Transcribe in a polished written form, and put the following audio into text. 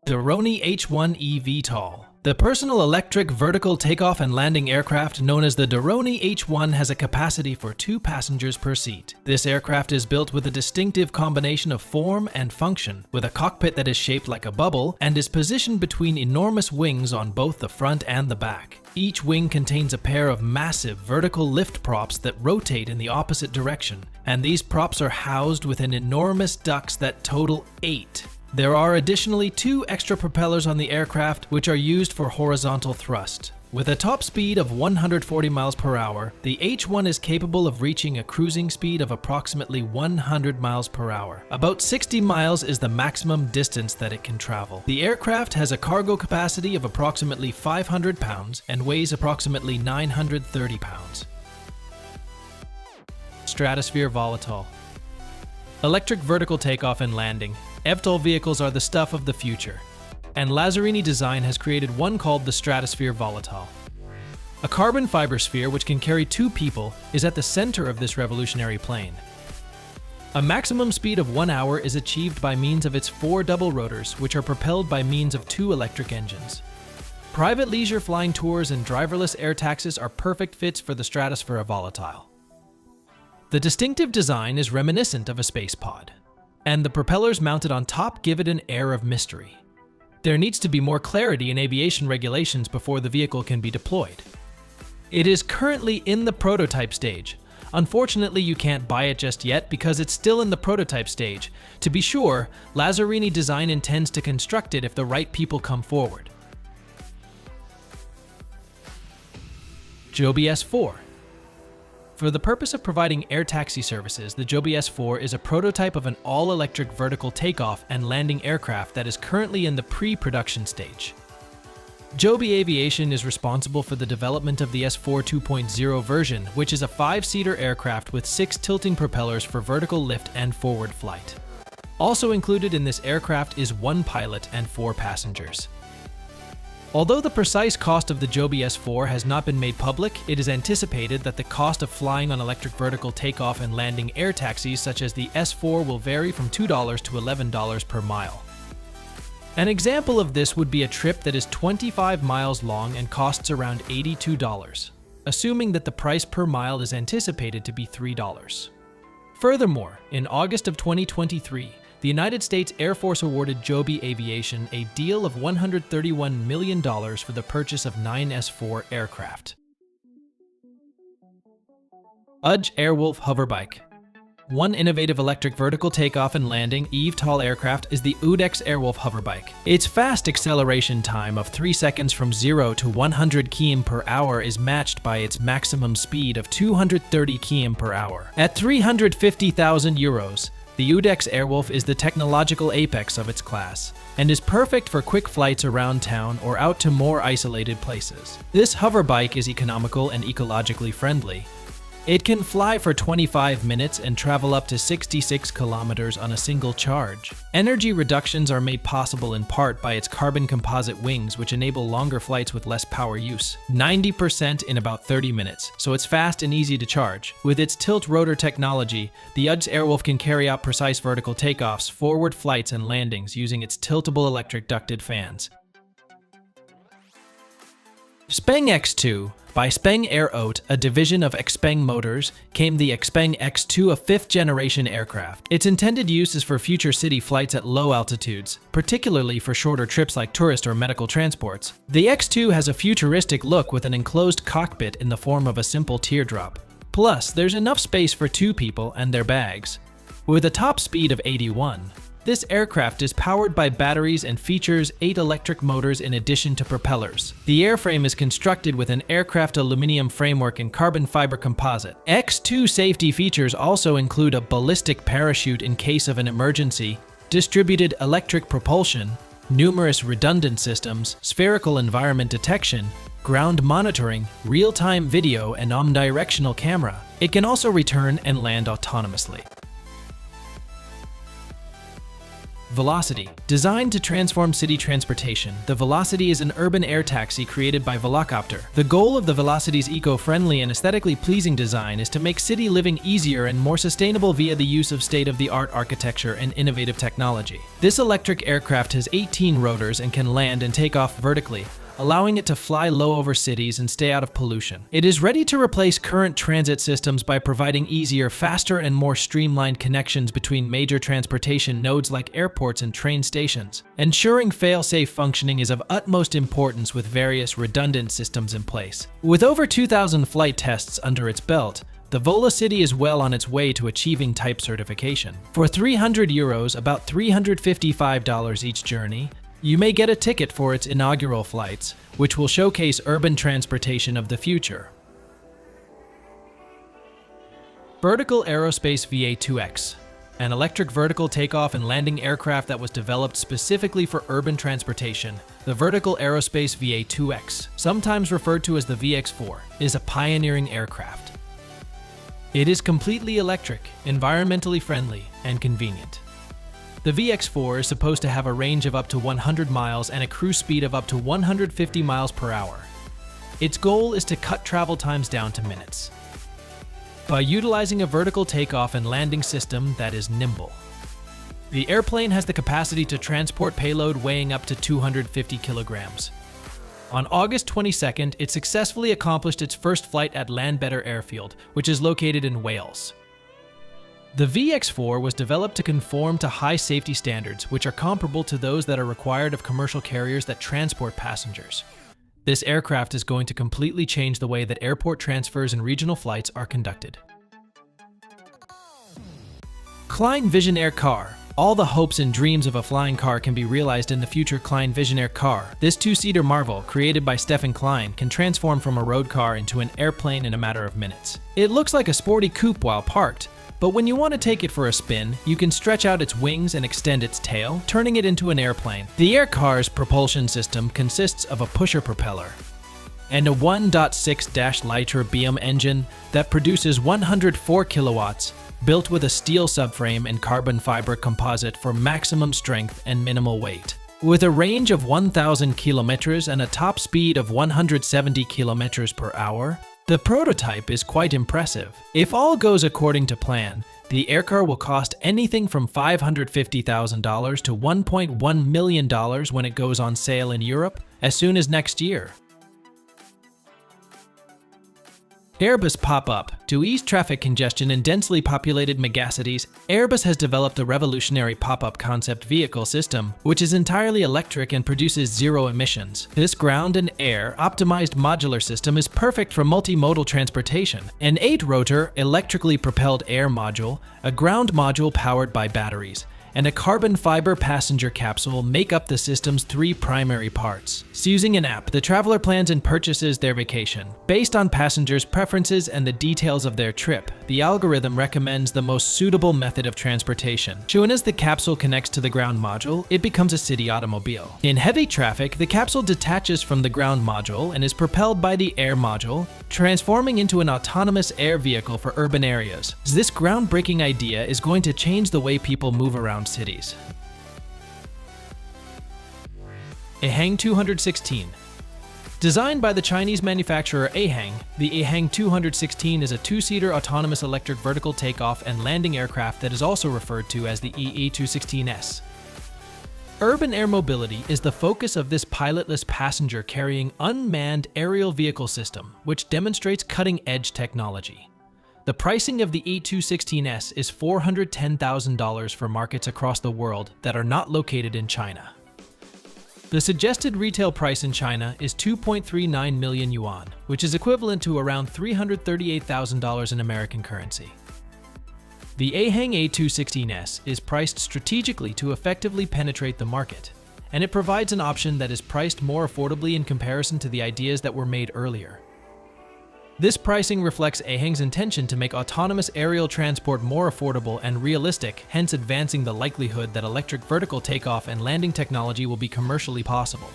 Drone H-1E VTOL. The personal electric vertical takeoff and landing aircraft known as the Drone H-1 has a capacity for 2 passengers per seat. This aircraft is built with a distinctive combination of form and function, with a cockpit that is shaped like a bubble and is positioned between enormous wings on both the front and the back. Each wing contains a pair of massive vertical lift props that rotate in the opposite direction, and these props are housed within enormous ducts that total 8. There are additionally 2 extra propellers on the aircraft which are used for horizontal thrust. With a top speed of 140 miles per hour, the H-1 is capable of reaching a cruising speed of approximately 100 miles per hour. About 60 miles is the maximum distance that it can travel. The aircraft has a cargo capacity of approximately 500 pounds and weighs approximately 930 pounds. Stratosphere Volatile. Electric vertical takeoff and landing. eVTOL vehicles are the stuff of the future, and Lazzarini Design has created one called the Stratosphere Volatile. A carbon fiber sphere which can carry 2 people is at the center of this revolutionary plane. A maximum speed of 1 hour is achieved by means of its 4 double rotors, which are propelled by means of 2 electric engines. Private leisure flying tours and driverless air taxis are perfect fits for the Stratosphere Volatile. The distinctive design is reminiscent of a space pod, and the propellers mounted on top give it an air of mystery. There needs to be more clarity in aviation regulations before the vehicle can be deployed. It is currently in the prototype stage. Unfortunately, you can't buy it just yet because it's still in the prototype stage. To be sure, Lazzarini Design intends to construct it if the right people come forward. Joby S4. For the purpose of providing air taxi services, the Joby S4 is a prototype of an all-electric vertical takeoff and landing aircraft that is currently in the pre-production stage. Joby Aviation is responsible for the development of the S4 2.0 version, which is a 5-seater aircraft with 6 tilting propellers for vertical lift and forward flight. Also included in this aircraft is 1 pilot and 4 passengers. Although the precise cost of the Joby S4 has not been made public, it is anticipated that the cost of flying on electric vertical takeoff and landing air taxis such as the S4 will vary from $2 to $11 per mile. An example of this would be a trip that is 25 miles long and costs around $82, assuming that the price per mile is anticipated to be $3. Furthermore, in August of 2023, the United States Air Force awarded Joby Aviation a deal of $131 million for the purchase of 9 S4 aircraft. UJ Airwolf Hoverbike. One innovative electric vertical takeoff and landing eVTOL aircraft is the UJ Airwolf Hoverbike. Its fast acceleration time of 3 seconds from 0 to 100 km per hour is matched by its maximum speed of 230 km per hour. At 350,000 euros, the UJ Airwolf is the technological apex of its class, and is perfect for quick flights around town or out to more isolated places. This hoverbike is economical and ecologically friendly. It can fly for 25 minutes and travel up to 66 kilometers on a single charge. Energy reductions are made possible in part by its carbon composite wings, which enable longer flights with less power use. 90% in about 30 minutes, so it's fast and easy to charge. With its tilt rotor technology, the UJ Airwolf can carry out precise vertical takeoffs, forward flights, and landings using its tiltable electric ducted fans. Xpeng X2. By Xpeng Air Haute, a division of Xpeng Motors, came the Xpeng X2, a 5th-generation aircraft. Its intended use is for future city flights at low altitudes, particularly for shorter trips like tourist or medical transports. The X2 has a futuristic look with an enclosed cockpit in the form of a simple teardrop. Plus, there's enough space for 2 people and their bags. With a top speed of 81, this aircraft is powered by batteries and features 8 electric motors in addition to propellers. The airframe is constructed with an aircraft aluminum framework and carbon fiber composite. X2 safety features also include a ballistic parachute in case of an emergency, distributed electric propulsion, numerous redundant systems, spherical environment detection, ground monitoring, real-time video, and omnidirectional camera. It can also return and land autonomously. Velocity. Designed to transform city transportation, the Velocity is an urban air taxi created by Velocopter. The goal of the Velocity's eco-friendly and aesthetically pleasing design is to make city living easier and more sustainable via the use of state-of-the-art architecture and innovative technology. This electric aircraft has 18 rotors and can land and take off vertically, allowing it to fly low over cities and stay out of pollution. It is ready to replace current transit systems by providing easier, faster, and more streamlined connections between major transportation nodes like airports and train stations. Ensuring fail-safe functioning is of utmost importance with various redundant systems in place. With over 2,000 flight tests under its belt, the Velocity is well on its way to achieving type certification. For €300, about $355 each journey, you may get a ticket for its inaugural flights, which will showcase urban transportation of the future. Vertical Aerospace VA2X, an electric vertical takeoff and landing aircraft that was developed specifically for urban transportation. The Vertical Aerospace VA2X, sometimes referred to as the VX4, is a pioneering aircraft. It is completely electric, environmentally friendly, and convenient. The VX4 is supposed to have a range of up to 100 miles and a cruise speed of up to 150 miles per hour. Its goal is to cut travel times down to minutes by utilizing a vertical takeoff and landing system that is nimble. The airplane has the capacity to transport payload weighing up to 250 kilograms. On August 22nd, it successfully accomplished its first flight at Landbetter Airfield, which is located in Wales. The VX4 was developed to conform to high safety standards, which are comparable to those that are required of commercial carriers that transport passengers. This aircraft is going to completely change the way that airport transfers and regional flights are conducted. Klein Visionaire Car. All the hopes and dreams of a flying car can be realized in the future Klein Visionaire car. This two-seater marvel, created by Stefan Klein, can transform from a road car into an airplane in a matter of minutes. It looks like a sporty coupe while parked, but when you want to take it for a spin, you can stretch out its wings and extend its tail, turning it into an airplane. The air car's propulsion system consists of a pusher propeller and a 1.6-liter BM engine that produces 104 kilowatts, built with a steel subframe and carbon fiber composite for maximum strength and minimal weight. With a range of 1,000 kilometers and a top speed of 170 kilometers per hour, the prototype is quite impressive. If all goes according to plan, the aircar will cost anything from $550,000 to $1.1 million when it goes on sale in Europe as soon as next year. Airbus pop-up. To ease traffic congestion in densely populated megacities, Airbus has developed a revolutionary pop-up concept vehicle system, which is entirely electric and produces zero emissions. This ground and air optimized modular system is perfect for multimodal transportation. An 8-rotor, electrically propelled air module, a ground module powered by batteries, and a carbon fiber passenger capsule make up the system's 3 primary parts. Using an app, the traveler plans and purchases their vacation. Based on passengers' preferences and the details of their trip, the algorithm recommends the most suitable method of transportation. Soon as the capsule connects to the ground module, it becomes a city automobile. In heavy traffic, the capsule detaches from the ground module and is propelled by the air module, transforming into an autonomous air vehicle for urban areas. This groundbreaking idea is going to change the way people move around cities. Ahang 216. Designed by the Chinese manufacturer Ahang, the Ahang 216 is a 2-seater autonomous electric vertical takeoff and landing aircraft that is also referred to as the EA216S. Urban air mobility is the focus of this pilotless passenger-carrying unmanned aerial vehicle system, which demonstrates cutting-edge technology. The pricing of the E216S is $410,000 for markets across the world that are not located in China. The suggested retail price in China is 2.39 million yuan, which is equivalent to around $338,000 in American currency. The Ahang A216S is priced strategically to effectively penetrate the market, and it provides an option that is priced more affordably in comparison to the ideas that were made earlier. This pricing reflects Ahang's intention to make autonomous aerial transport more affordable and realistic, hence advancing the likelihood that electric vertical takeoff and landing technology will be commercially possible.